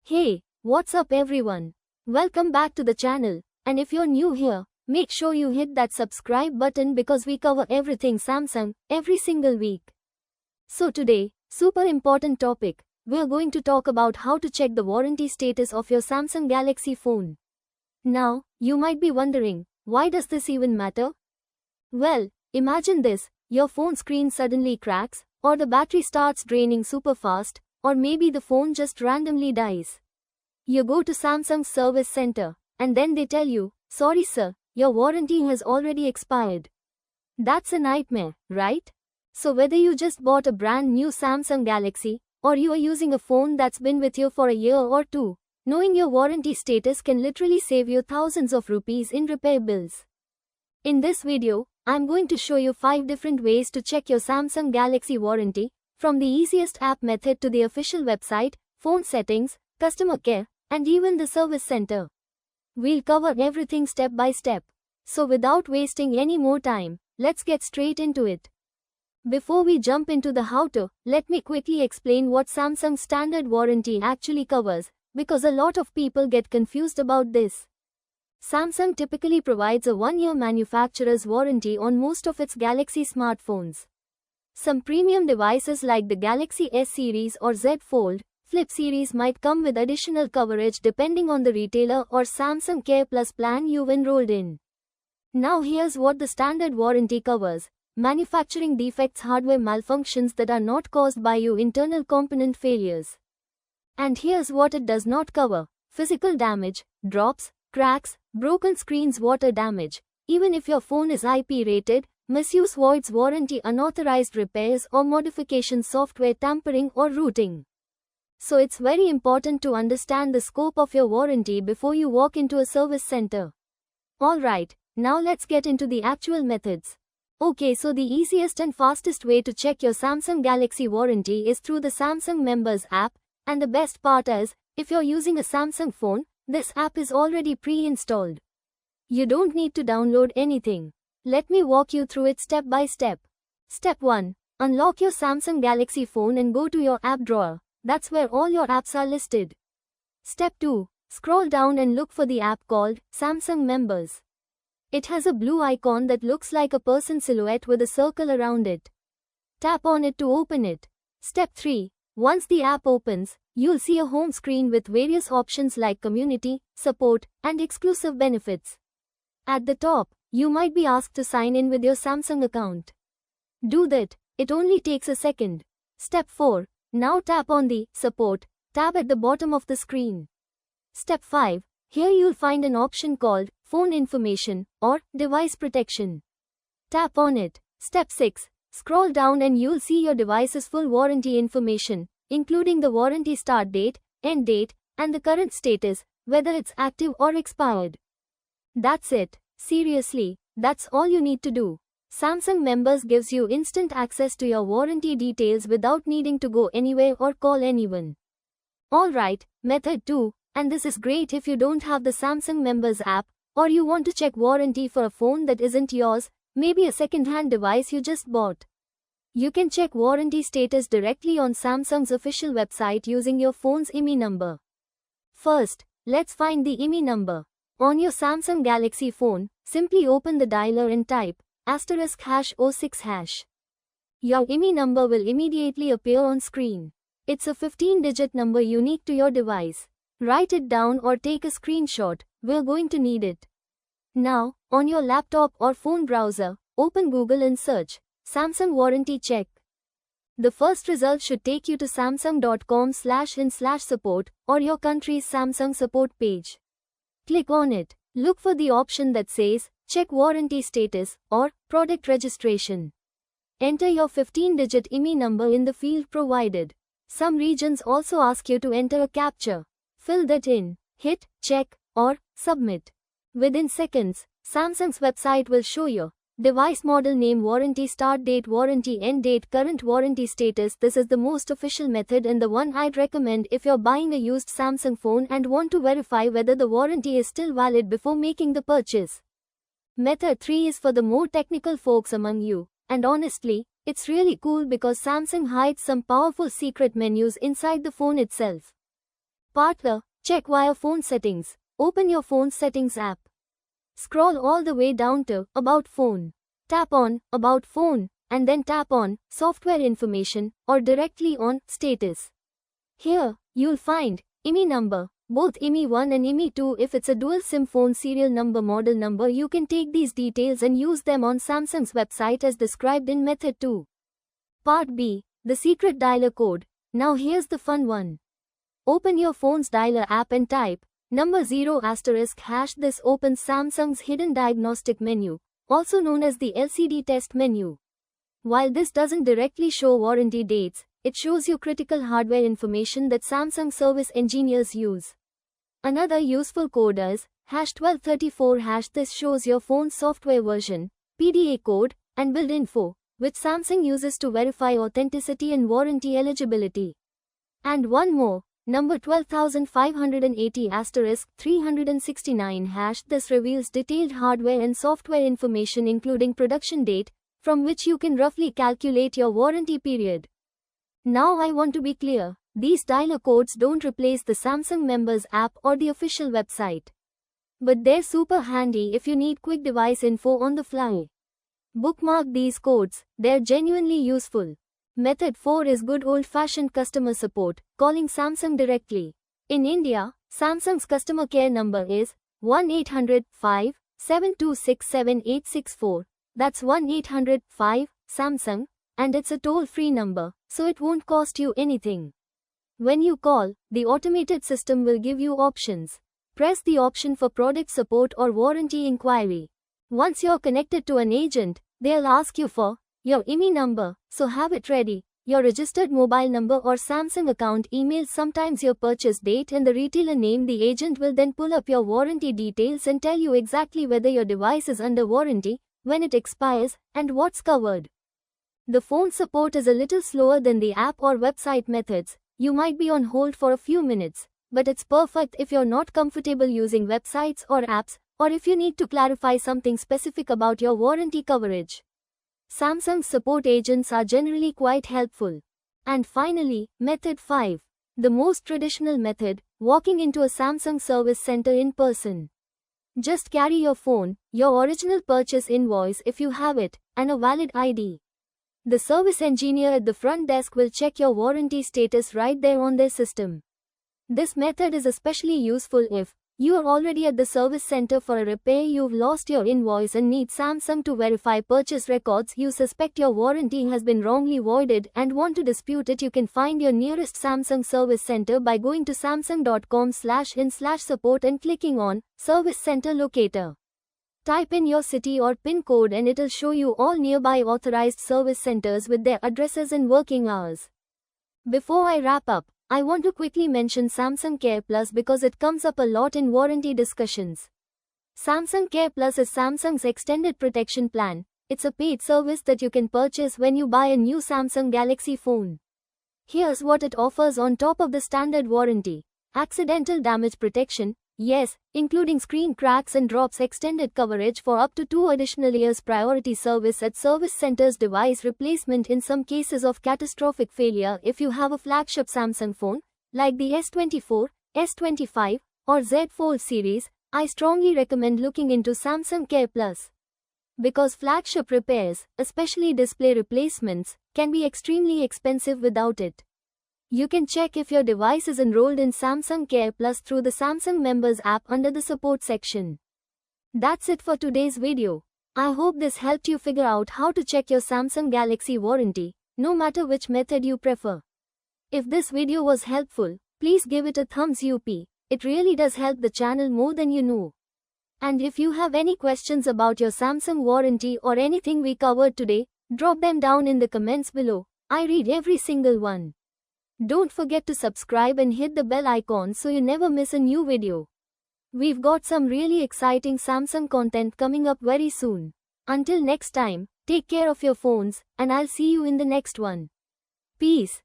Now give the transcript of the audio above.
Hey, what's up everyone? Welcome back to the channel, and if you're new here, make sure you hit that subscribe button because we cover everything Samsung every single week. So today, super important topic, we're going to talk about how to check the warranty status of your Samsung Galaxy phone. Now, you might be wondering, why does this even matter? Well, imagine this, your phone screen suddenly cracks, or the battery starts draining super fast, or maybe the phone just randomly dies. You go to Samsung's service center, and then they tell you, sorry sir, your warranty has already expired. That's a nightmare, right? So whether you just bought a brand new Samsung Galaxy, or you are using a phone that's been with you for a year or two, knowing your warranty status can literally save you thousands of rupees in repair bills. In this video, I'm going to show you 5 different ways to check your Samsung Galaxy warranty, from the easiest app method to the official website, phone settings, customer care, and even the service center. We'll cover everything step by step. So without wasting any more time, let's get straight into it. Before we jump into the how-to, let me quickly explain what Samsung's standard warranty actually covers, because a lot of people get confused about this. Samsung typically provides a 1-year manufacturer's warranty on most of its Galaxy smartphones. Some premium devices like the Galaxy S series or Z Fold, Flip series might come with additional coverage depending on the retailer or Samsung Care Plus plan you've enrolled in. Now here's what the standard warranty covers: manufacturing defects, hardware malfunctions that are not caused by your internal component failures. And here's what it does not cover: physical damage, drops, cracks, broken screens, water damage. Even if your phone is IP rated, misuse voids warranty, unauthorized repairs or modifications, software tampering or rooting. So it's very important to understand the scope of your warranty before you walk into a service center. Alright, now let's get into the actual methods. Okay, so the easiest and fastest way to check your Samsung Galaxy warranty is through the Samsung Members app, and the best part is, if you're using a Samsung phone, this app is already pre-installed. You don't need to download anything. Let me walk you through it step by step. Step 1. Unlock your Samsung Galaxy phone and go to your app drawer. That's where all your apps are listed. Step 2. Scroll down and look for the app called Samsung Members. It has a blue icon that looks like a person silhouette with a circle around it. Tap on it to open it. Step 3. Once the app opens, you'll see a home screen with various options like community, support, and exclusive benefits. At the top, you might be asked to sign in with your Samsung account. Do that, it only takes a second. Step 4. Now tap on the Support tab at the bottom of the screen. Step 5. Here you'll find an option called Phone Information or Device Protection. Tap on it. Step 6. Scroll down and you'll see your device's full warranty information, including the warranty start date, end date, and the current status, whether it's active or expired. That's it. Seriously, that's all you need to do. Samsung Members gives you instant access to your warranty details without needing to go anywhere or call anyone. Alright, method 2, and this is great if you don't have the Samsung Members app, or you want to check warranty for a phone that isn't yours, maybe a second-hand device you just bought. You can check warranty status directly on Samsung's official website using your phone's IMEI number. First, let's find the IMEI number. On your Samsung Galaxy phone, simply open the dialer and type *#06#. Your IMEI number will immediately appear on screen. It's a 15-digit number unique to your device. Write it down or take a screenshot, we're going to need it. Now, on your laptop or phone browser, open Google and search Samsung Warranty Check. The first result should take you to samsung.com/in/support or your country's Samsung support page. Click on it. Look for the option that says, Check Warranty Status, or Product Registration. Enter your 15-digit IMEI number in the field provided. Some regions also ask you to enter a captcha. Fill that in, hit Check, or Submit. Within seconds, Samsung's website will show you device model name, warranty start date, warranty end date, current warranty status. This is the most official method and the one I'd recommend if you're buying a used Samsung phone and want to verify whether the warranty is still valid before making the purchase. Method 3 is for the more technical folks among you, and honestly, it's really cool because Samsung hides some powerful secret menus inside the phone itself. Part A. Check via phone settings. Open your phone settings app. Scroll all the way down to About Phone. Tap on About Phone and then tap on Software Information or directly on Status. Here, you'll find IMEI number, both IMEI 1 and IMEI 2. If it's a dual SIM phone serial number model number, you can take these details and use them on Samsung's website as described in Method 2. Part B. The secret dialer code. Now here's the fun one. Open your phone's dialer app and type number 0 *#. This opens Samsung's hidden diagnostic menu, also known as the LCD test menu. While this doesn't directly show warranty dates, it shows you critical hardware information that Samsung service engineers use. Another useful code is #1234#. This shows your phone's software version, PDA code, and build info, which Samsung uses to verify authenticity and warranty eligibility. And one more, number 12580*369#. This reveals detailed hardware and software information including production date, from which you can roughly calculate your warranty period. Now I want to be clear, these dialer codes don't replace the Samsung Members app or the official website. But they're super handy if you need quick device info on the fly. Bookmark these codes, they're genuinely useful. Method 4 is good old-fashioned customer support, calling Samsung directly. In India, Samsung's customer care number is 1-800-5-726-7864. That's 1-800-5-SAMSUNG, and it's a toll-free number, so it won't cost you anything. When you call, the automated system will give you options. Press the option for product support or warranty inquiry. Once you're connected to an agent, they'll ask you for your IMEI number, so have it ready, your registered mobile number or Samsung account email, sometimes your purchase date and the retailer name. The agent will then pull up your warranty details and tell you exactly whether your device is under warranty, when it expires, and what's covered. The phone support is a little slower than the app or website methods. You might be on hold for a few minutes, but it's perfect if you're not comfortable using websites or apps, or if you need to clarify something specific about your warranty coverage. Samsung's support agents are generally quite helpful. And finally, Method 5. The most traditional method, walking into a Samsung service center in person. Just carry your phone, your original purchase invoice if you have it, and a valid ID. The service engineer at the front desk will check your warranty status right there on their system. This method is especially useful if you are already at the service center for a repair, you've lost your invoice and need Samsung to verify purchase records, you suspect your warranty has been wrongly voided and want to dispute it. You can find your nearest Samsung service center by going to samsung.com/in/support and clicking on Service Center Locator. Type in your city or PIN code and it'll show you all nearby authorized service centers with their addresses and working hours. Before I wrap up, I want to quickly mention Samsung Care Plus because it comes up a lot in warranty discussions. Samsung Care Plus is Samsung's extended protection plan. It's a paid service that you can purchase when you buy a new Samsung Galaxy phone. Here's what it offers on top of the standard warranty. Accidental damage protection, yes, including screen cracks and drops, extended coverage for up to 2 additional years, priority service at service centers, device replacement in some cases of catastrophic failure. If you have a flagship Samsung phone, like the S24, S25, or Z Fold series, I strongly recommend looking into Samsung Care Plus. Because flagship repairs, especially display replacements, can be extremely expensive without it. You can check if your device is enrolled in Samsung Care Plus through the Samsung Members app under the support section. That's it for today's video. I hope this helped you figure out how to check your Samsung Galaxy warranty, no matter which method you prefer. If this video was helpful, please give it a thumbs up. It really does help the channel more than you know. And if you have any questions about your Samsung warranty or anything we covered today, drop them down in the comments below. I read every single one. Don't forget to subscribe and hit the bell icon so you never miss a new video. We've got some really exciting Samsung content coming up very soon. Until next time, take care of your phones, and I'll see you in the next one. Peace.